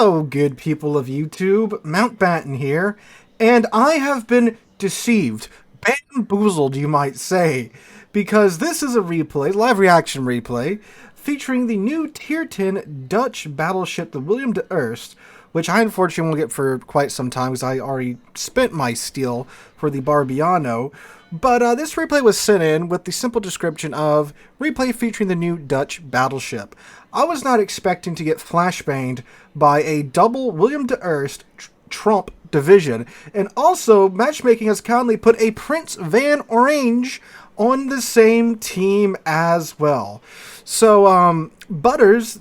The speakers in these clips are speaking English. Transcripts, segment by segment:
Hello, good people of YouTube, Mountbatten here, and I have been deceived, bamboozled, you might say, because this is a replay, live reaction replay, featuring the new Tier 10 Dutch battleship, the William de Eerst, which I unfortunately won't get for quite some time because I already spent my steel for the Barbiano. But this replay was sent in with the simple description of replay featuring the new Dutch battleship. I was not expecting to get flashbanged by a double William de Eerst Tromp division, and also matchmaking has kindly put a Prince Van Orange on the same team as well. So, Butters,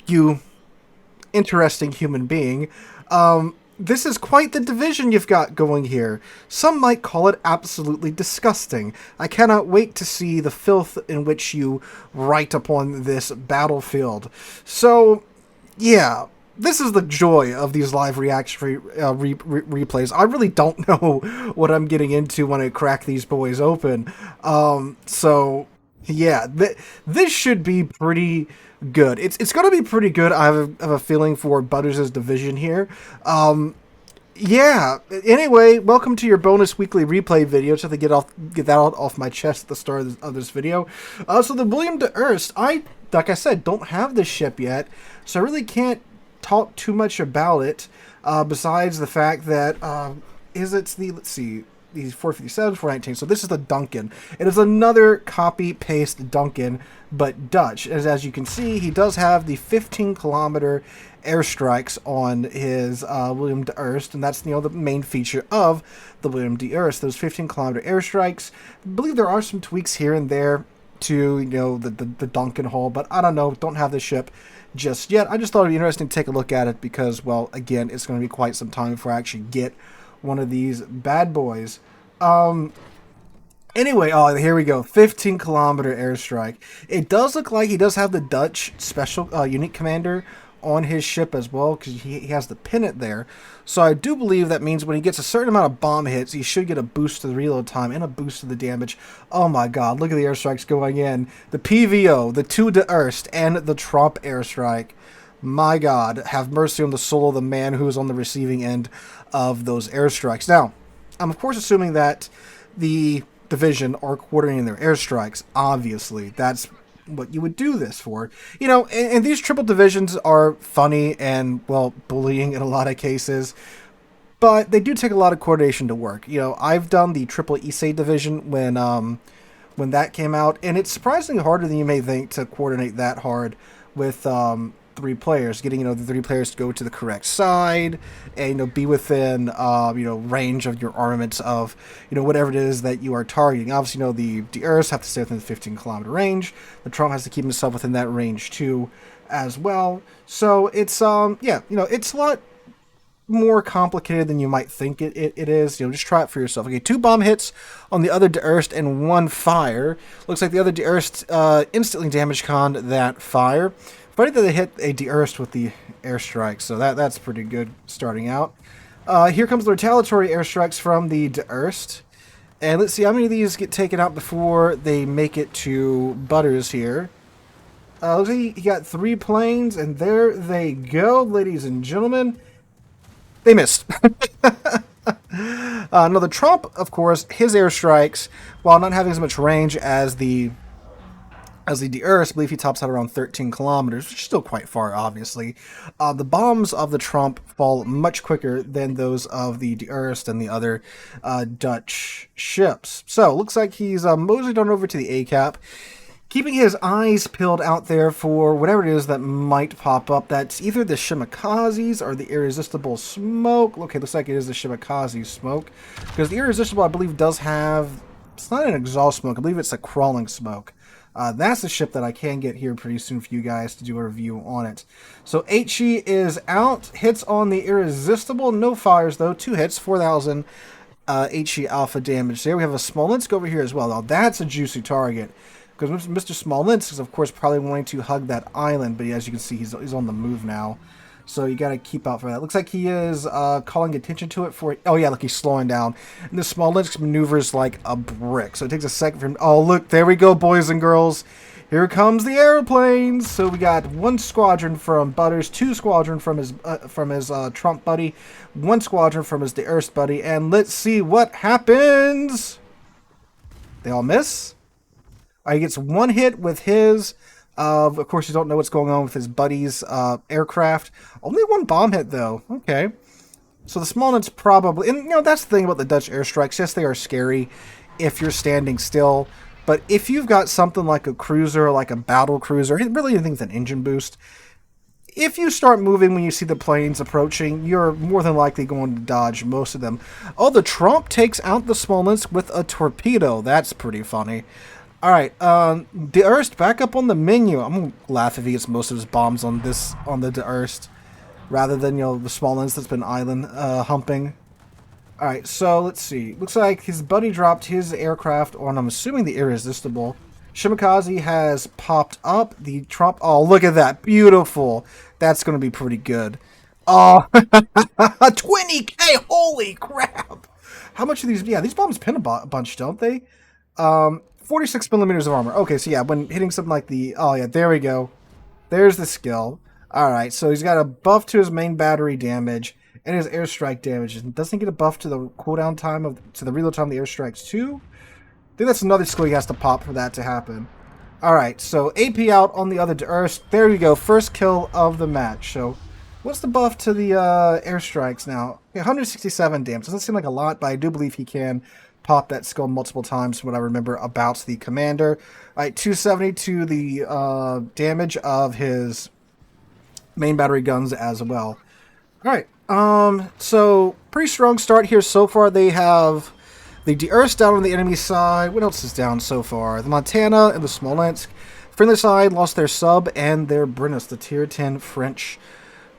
you interesting human being, this is quite the division you've got going here. Some might call it absolutely disgusting. I cannot wait to see the filth in which you write upon this battlefield. So, yeah, this is the joy of these live reaction replays. I really don't know what I'm getting into when I crack these boys open. So, yeah, this should be pretty good. It's going to be pretty good. I have a feeling for Butters' division here. Yeah. Anyway, welcome to your bonus weekly replay video. Just have to get that off my chest at the start of this video. So the William de Eerst, like I said, don't have this ship yet, so I really can't talk too much about it. Besides the fact that let's see. These 457, 419. So this is the Duncan. It is another copy-paste Duncan, but Dutch. As you can see, he does have the 15-kilometer airstrikes on his William de Eerst, and that's the main feature of the William de Eerst. Those 15-kilometer airstrikes. I believe there are some tweaks here and there to the Duncan hull, but I don't know. Don't have the ship just yet. I just thought it'd be interesting to take a look at it because, well, again, it's going to be quite some time before I actually get one of these bad boys. Anyway, here we go. 15-kilometer airstrike. It does look like he does have the Dutch special unique commander on his ship as well, because he has the pennant there. So I do believe that means when he gets a certain amount of bomb hits, he should get a boost to the reload time and a boost to the damage. Oh my god, look at the airstrikes going in. The PVO, the 2 de Eerst, and the Tromp airstrike. My god, have mercy on the soul of the man who is on the receiving end of those airstrikes. Now, I'm of course assuming that the division are coordinating their airstrikes. Obviously, that's what you would do this for. And these triple divisions are funny and, well, bullying in a lot of cases, but they do take a lot of coordination to work. I've done the triple Issei division when that came out, and it's surprisingly harder than you may think to coordinate that hard with 3 players, getting the 3 players to go to the correct side and be within range of your armaments of whatever it is that you are targeting. Obviously, the de Eerst have to stay within the 15-kilometer range. The Tromp has to keep himself within that range too, as well. So it's it's a lot more complicated than you might think it is. Just try it for yourself. Okay, 2 bomb hits on the other de Eerst and 1 fire. Looks like the other de Eerst instantly damage conned that fire. Funny that they hit a de Eerst with the airstrike, so that's pretty good starting out. Here comes the retaliatory airstrikes from the de Eerst. And let's see how many of these get taken out before they make it to Butters here. Looks like he got 3 planes, and there they go, ladies and gentlemen. They missed. No, the Tromp, of course, his airstrikes, while not having as much range as the de Eerst, I believe he tops out around 13 kilometers, which is still quite far, obviously. The bombs of the Tromp fall much quicker than those of the de Eerst and the other Dutch ships. So, looks like he's moseyed on over to the A-cap, keeping his eyes peeled out there for whatever it is that might pop up. That's either the Shimikazes or the Irresistible Smoke. Okay, looks like it is the Shimikaze Smoke, because the Irresistible, I believe, does have... It's not an exhaust smoke. I believe it's a crawling smoke. That's the ship that I can get here pretty soon for you guys to do a review on it. So HE is out. Hits on the Irresistible. No fires, though. 2 hits. 4,000 HE alpha damage there. We have a Smolensk over here as well. Now, that's a juicy target, because Mr. Smolensk is, of course, probably wanting to hug that island. But as you can see, he's on the move now. So you got to keep out for that. Looks like he is calling attention to it for... Oh, yeah, look, he's slowing down. And the Smolensk maneuvers like a brick. So it takes a second for him... Oh, look, there we go, boys and girls. Here comes the airplanes. So we got one squadron from Butters, two squadron from his Tromp buddy, one squadron from his Erst buddy, and let's see what happens. They all miss. He gets one hit with his. Of course, you don't know what's going on with his buddy's aircraft. Only one bomb hit though. Okay. So the Smolnitz probably, and you know that's the thing about the Dutch airstrikes. Yes, they are scary if you're standing still. But if you've got something like a cruiser, like a battle cruiser, really anything with an engine boost, if you start moving when you see the planes approaching, you're more than likely going to dodge most of them. Oh, the Tromp takes out the Smolensk with a torpedo. That's pretty funny. All right, De Erst back up on the menu. I'm gonna laugh if he gets most of his bombs on the De Erst, rather than the Smolensk that's been island humping. Alright, so let's see. Looks like his buddy dropped his aircraft on, I'm assuming, the Irresistible. Shimakaze has popped up. The Trump... Oh, look at that. Beautiful. That's going to be pretty good. Oh, 20k! Holy crap! How much of these... Yeah, these bombs pin a bunch, don't they? 46 millimeters of armor. Okay, so yeah, when hitting something like the... Oh, yeah, there we go. There's the skill. Alright, so he's got a buff to his main battery damage. And his airstrike damage. Doesn't he get a buff to the cooldown time to the reload time of the airstrikes too? I think that's another skill he has to pop for that to happen. Alright, so AP out on the other De Erst. There you go, first kill of the match. So, what's the buff to the airstrikes now? Okay, 167 damage. Doesn't seem like a lot, but I do believe he can pop that skill multiple times from what I remember about the commander. Alright, 270 to the damage of his main battery guns as well. Alright. So pretty strong start here so far. They have the De Erst down on the enemy side. What else is down so far? The Montana and the Smolensk. Friendly side lost their sub and their Brennus, the tier 10 French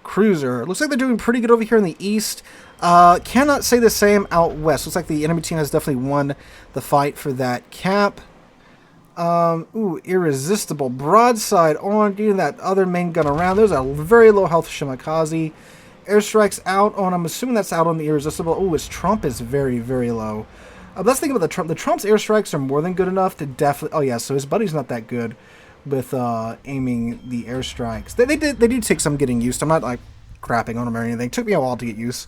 cruiser. Looks like they're doing pretty good over here in the east. Cannot say the same out west. Looks like the enemy team has definitely won the fight for that cap. Irresistible. Broadside on, getting that other main gun around. There's a very low health Shimakaze. Airstrikes out on, I'm assuming that's out on the Irresistible. Oh, his Trump is very, very low. Let's think about the Trump. The Trump's airstrikes are more than good enough to definitely... Oh, yeah, so his buddy's not that good with aiming the airstrikes. They did take some getting used to. I'm not, like, crapping on them or anything. It took me a while to get used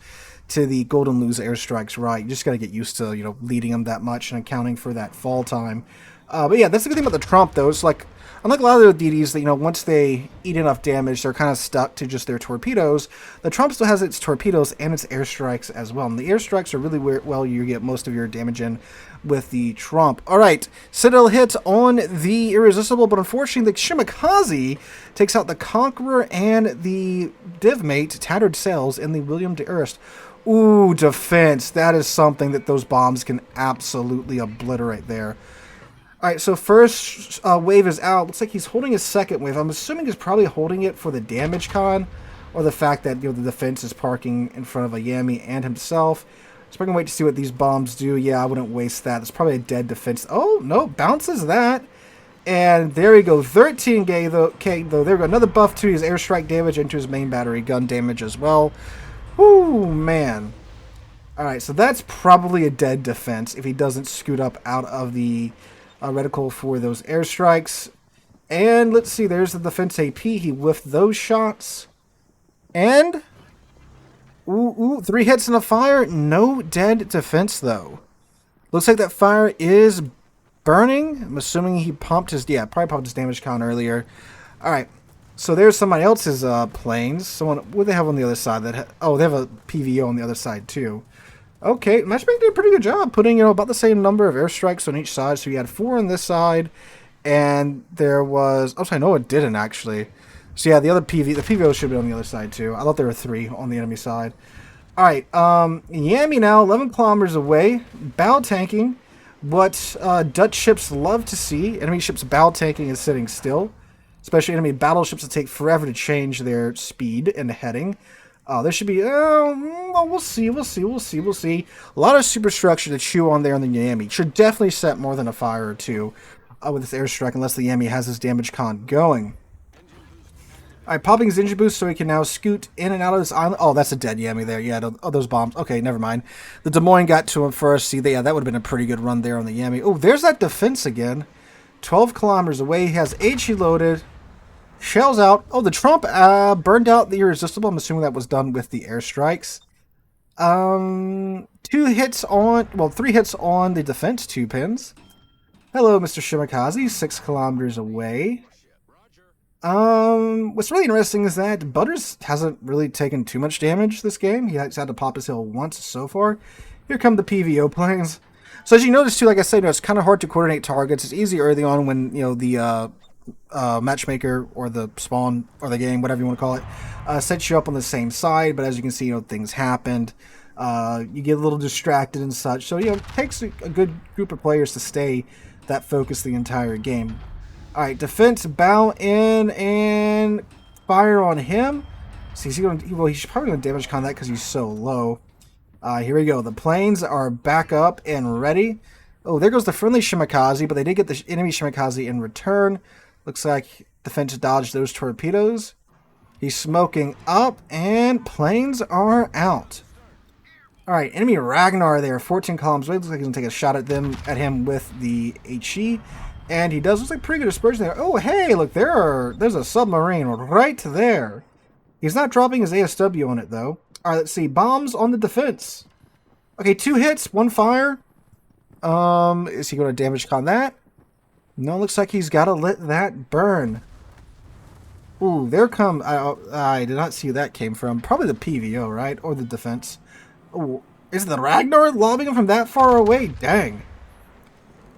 to the Golden Lose airstrikes right. You just got to get used to, leading them that much and accounting for that fall time. But, yeah, that's the good thing about the Trump, though. It's like... Unlike a lot of the WDEs that, once they eat enough damage, they're kind of stuck to just their torpedoes. The Trump still has its torpedoes and its airstrikes as well. And the airstrikes are really where you get most of your damage in with the Trump. Alright, Citadel hit on the Irresistible, but unfortunately the Shimakaze takes out the Conqueror and the Div mate, Tattered Sails, in the William de Erst. Ooh, defense. That is something that those bombs can absolutely obliterate there. Alright, so first wave is out. Looks like he's holding his second wave. I'm assuming he's probably holding it for the damage con, or the fact that the defense is parking in front of a Yami and himself. So we're going to wait to see what these bombs do. Yeah, I wouldn't waste that. It's probably a dead defense. Oh, no, bounces that. And there we go, 13k though. There we go, another buff to his airstrike damage and to his main battery gun damage as well. Whoo, man. Alright, so that's probably a dead defense if he doesn't scoot up out of the... reticle for those airstrikes. And let's see, there's the defense AP. He whiffed those shots. And 3 hits and a fire. No dead defense though. Looks like that fire is burning. I'm assuming he pumped his... Yeah, probably pumped his damage count earlier. Alright. So there's somebody else's planes. What do they have on the other side? They have a PVO on the other side too. Okay, Matchmaking did a pretty good job putting, about the same number of airstrikes on each side. So you had 4 on this side, and there was... Oh, sorry, no, it didn't, actually. So yeah, the PVO should be on the other side, too. I thought there were 3 on the enemy side. Alright, Yami now, 11 kilometers away, bow tanking. What Dutch ships love to see. Enemy ships bow tanking is sitting still. Especially enemy battleships that take forever to change their speed and heading. There should be, we'll see. A lot of superstructure to chew on there on the Yami. Should definitely set more than a fire or 2 with this airstrike, unless the Yami has his damage con going. Alright, popping his engine boost so he can now scoot in and out of this island. Oh, that's a dead Yami there. Yeah, those bombs. Okay, never mind. The Des Moines got to him first. See, yeah, that would have been a pretty good run there on the Yami. Oh, there's that defense again. 12 kilometers away. He has HE loaded. Shells out. Oh, the Tromp burned out the Irresistible. I'm assuming that was done with the airstrikes. 3 hits on the defense 2 pins. Hello, Mr. Shimakaze, 6 kilometers away. What's really interesting is that Butters hasn't really taken too much damage this game. He has had to pop his hill once so far. Here come the PVO planes. So as you notice too, like I said, it's kind of hard to coordinate targets. It's easy early on when the matchmaker or the spawn or the game, whatever you want to call it, sets you up on the same side. But as you can see, things happened. You get a little distracted and such. So it takes a good group of players to stay that focused the entire game. Alright, defense, bow in and fire on him. So he's probably going to damage con that because he's so low. Here we go. The planes are back up and ready. Oh, there goes the friendly Shimakaze, but they did get the enemy Shimakaze in return. Looks like defense dodged those torpedoes. He's smoking up, and planes are out. Alright, enemy Ragnar there, 14 columns away. Looks like he's going to take a shot at him with the HE. And he does. Looks like pretty good dispersion there. Oh, hey, look, there's a submarine right there. He's not dropping his ASW on it, though. Alright, let's see. Bombs on the defense. Okay, 2 hits, 1 fire. Is he going to damage con that? No, looks like he's got to let that burn. Ooh, there come... I did not see who that came from. Probably the PVO, right? Or the defense. Oh, is the Ragnar lobbing him from that far away? Dang.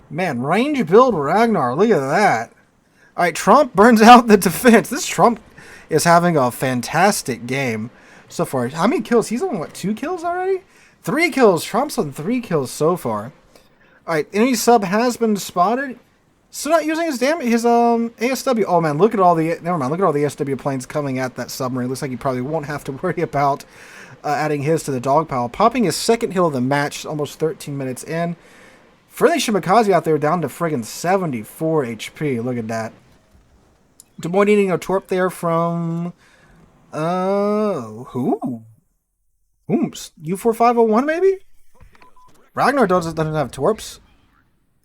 Man, range build Ragnar. Look at that. Alright, Tromp burns out the defense. This Tromp is having a fantastic game so far. How many kills? He's on, what, 2 kills already? 3 kills. Tromp's on 3 kills so far. Alright, enemy sub has been spotted. Still not using his ASW. Oh man, look at all the... Never mind, look at all the ASW planes coming at that submarine. Looks like he probably won't have to worry about adding his to the dog pile. Popping his 2nd hill of the match, almost 13 minutes in. Friendly Shimakaze out there down to friggin' 74 HP. Look at that. Des Moines eating a torp there from... who? Ooms. U4501 maybe? Ragnar doesn't have torps.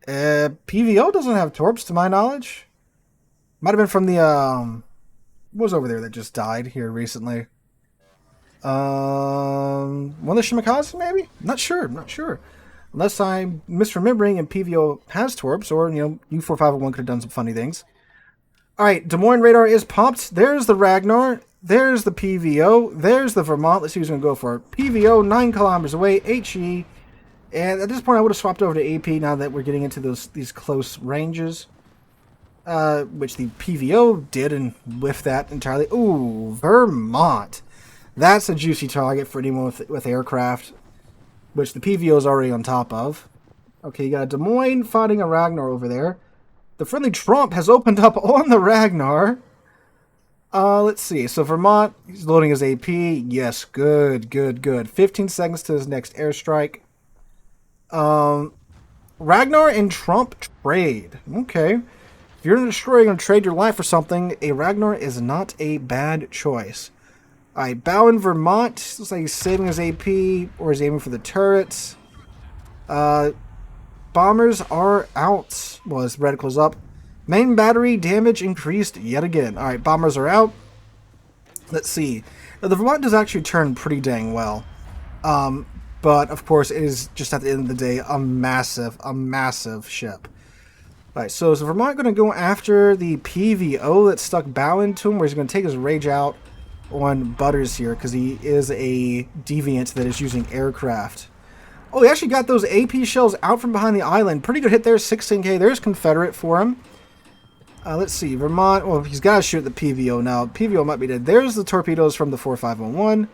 PVO doesn't have torps to my knowledge. Might have been from the... what was over there that just died here recently? One of the Shimakaze maybe? Not sure. Unless I'm misremembering and PVO has torps, or, U4501 could have done some funny things. Alright, Des Moines radar is popped. There's the Ragnar. There's the PVO. There's the Vermont. Let's see who's going to go for it. PVO, 9 kilometers away. HE. And at this point, I would have swapped over to AP now that we're getting into these close ranges. Which the PVO did, and whiffed that entirely. Ooh, Vermont. That's a juicy target for anyone with aircraft, which the PVO is already on top of. Okay, you got a Des Moines fighting a Ragnar over there. The friendly Tromp has opened up on the Ragnar. Let's see. So Vermont, he's loading his AP. Yes, good. 15 seconds to his next airstrike. Ragnar and Tromp trade. Okay. If you're in a destroyer, you're going to trade your life for something, a Ragnar is not a bad choice. Alright, Bow in Vermont. Looks like he's saving his AP, or he's aiming for the turrets. Bombers are out. Well, his reticle's up. Main battery damage increased yet again. Alright, bombers are out. Let's see. Now, the Vermont does actually turn pretty dang well. But, of course, it is just at the end of the day a massive ship. Alright, so is the Vermont going to go after the PVO that stuck Bow into him, where he's going to take his rage out on Butters here, because he is a deviant that is using aircraft. Oh, he actually got those AP shells out from behind the island. Pretty good hit there, 16k. There's Confederate for him. Let's see, Vermont, well, he's got to shoot the PVO now. PVO might be dead. There's the torpedoes from the 4501.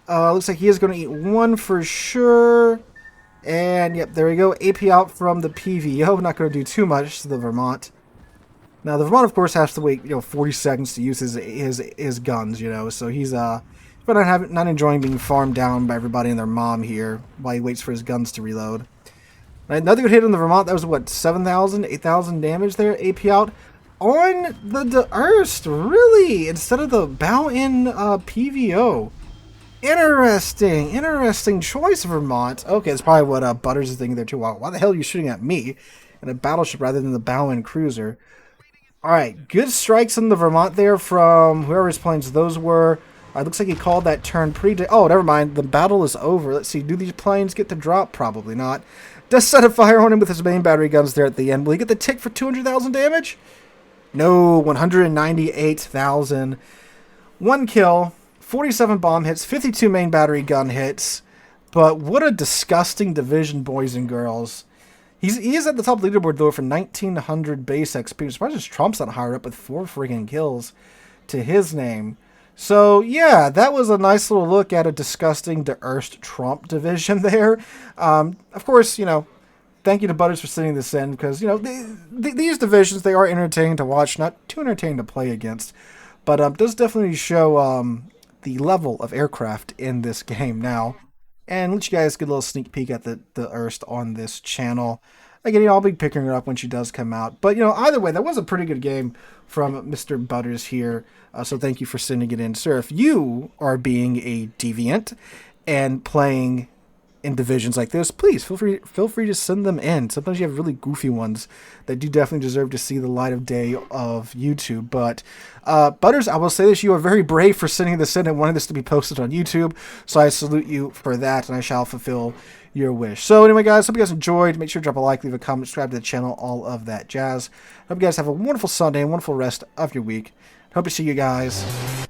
Looks like he is going to eat 1 for sure. And, yep, there we go. AP out from the PVO. Not going to do too much to the Vermont. Now, the Vermont, of course, has to wait, 40 seconds to use his guns, so he's, but not enjoying being farmed down by everybody and their mom here while he waits for his guns to reload. Right, another good hit on the Vermont. That was, what, 7,000, 8,000 damage there? AP out. on the Erst, really, instead of the bow-in PVO. Interesting choice, Vermont. Okay, it's probably what Butters is thinking there too. Why the hell are you shooting at me in a battleship rather than the bow-in cruiser? Alright, good strikes in the Vermont there from whoever's planes those were. Looks like he called that turn pretty... Oh, never mind. The battle is over. Let's see. Do these planes get to drop? Probably not. Does set a fire on him with his main battery guns there at the end. Will he get the tick for 200,000 damage? No, 198,000. 1 kill, 47 bomb hits, 52 main battery gun hits. But what a disgusting division, boys and girls. He is at the top leaderboard, though, for 1,900 base XP. I'm surprised Tromp's not higher up with 4 freaking kills to his name. So, yeah, that was a nice little look at a disgusting Erst Tromp division there. Of course, you know, thank you to Butters for sending this in, because, you know, these divisions, they are entertaining to watch, not too entertaining to play against. But does definitely show the level of aircraft in this game now. And let you guys get a little sneak peek at the Erst on this channel. Again, you know, I'll be picking her up when she does come out. But, you know, either way, that was a pretty good game from Mr. Butters here. So thank you for sending it in. Sir, if you are being a deviant and playing in divisions like this, please feel free to send them in. Sometimes you have really goofy ones that do definitely deserve to see the light of day of YouTube. But Butters, I will say this, you are very brave for sending this in and wanting this to be posted on YouTube, so I salute you for that, and I shall fulfill your wish. So anyway, guys, hope you guys enjoyed. Make sure to drop a like, leave a comment, subscribe to the channel, all of that jazz. Hope you guys have a wonderful Sunday and wonderful rest of your week. Hope to see you guys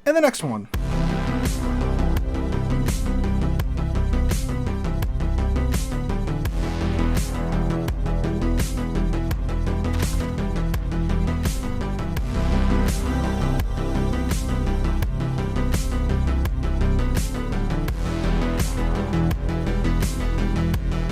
in the next one.